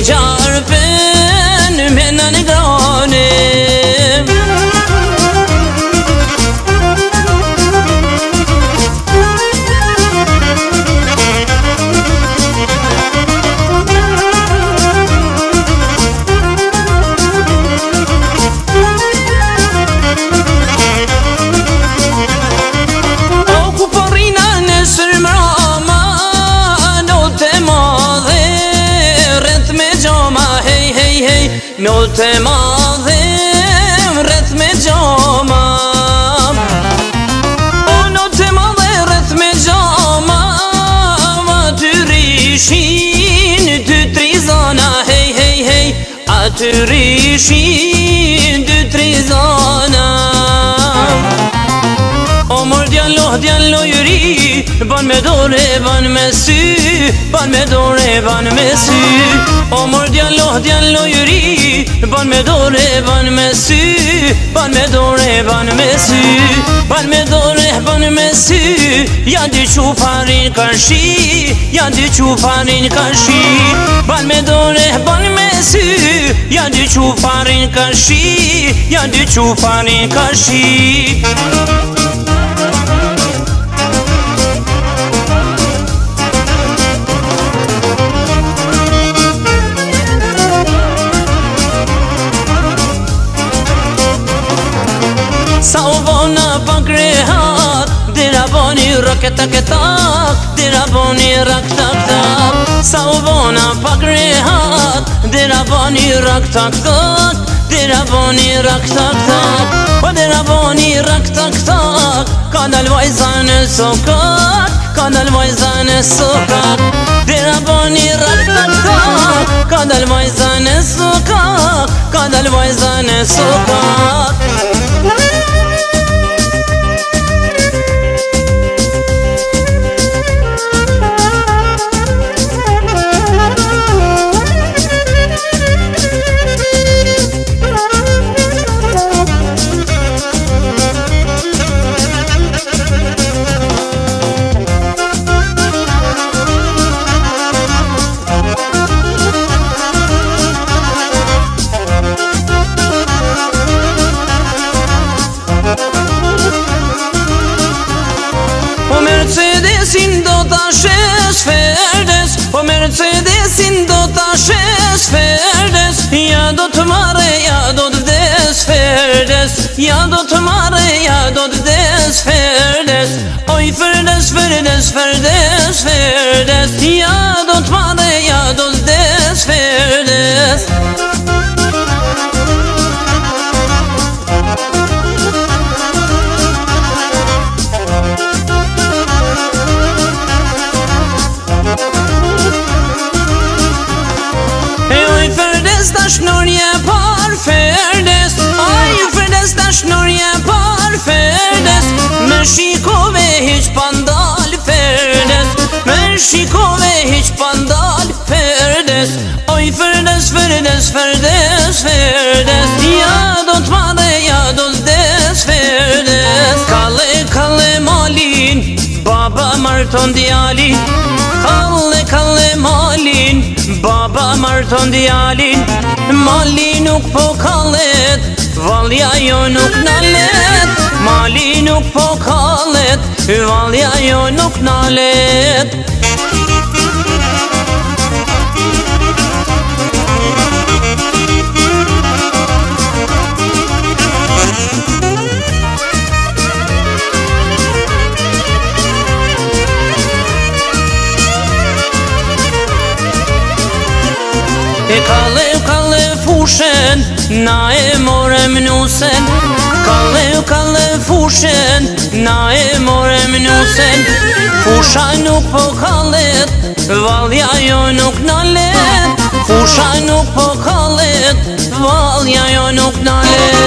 qarpen me në grane. Not e madhe rreth me gjama, o not e madhe rreth me gjama, aty rishin dy tri zana, hej hej hej, aty rishin dy tri zana. O mor djallo juri, ban me dore, ban me sy, ban me dore, ban me sy. O mor djallo juri, ban me dore, ban me sy, ban me dore, ban me sy. Ban me dore, ban me sy, ja dy qufarin karshi, ja dy qufarin karshi. Ban me dore, ban me sy, ja dy qufarin karshi, ja dy qufarin karshi. Sa u vona pak rehat, dira boni raketak, dira boni rak tak tak. Sa u vona pak rehat, dira boni rak tak tak, dira boni rak tak tak. O dira boni rak tak tak, ka dal vajza në sokak, ka dal vajza në sokak. Dira boni rak tak tak, ka dal vajza në sokak, ka dal vajza në sokak. Mercedesin do ta shes ferdes, po Mercedesin do ta shes ferdes. Ja do të marre, ja do të vdes ferdes, ja do të marre, ja do të vdes ferdes. Oj ferdes, ferdes, ferdes, ferdes, ja do të marre, ja do të vdes ferdes. Shnurje par ferdes, aj ferdes ta shnurje par ferdes. Me shikove hiq pandal ferdes, me shikove hiq pandal ferdes. Oj ferdes, ferdes, ferdes, ferdes, ja do të madhe, ja do të vdes ferdes. Kalle, kalle malin, baba marton djalin. Kalle, kalle malin, baba marton djalin. Mali nuk po kallet, valja jo nuk nalet. Mali nuk po kallet, valja jo nuk nalet. Kalle, kalle fushen, na e morem nusen. Kalle, kalle fushen, na e morem nusen. Fusha nuk po kallet, valja jo nuk nalet. Fusha nuk po kallet, valja jo nuk nalet.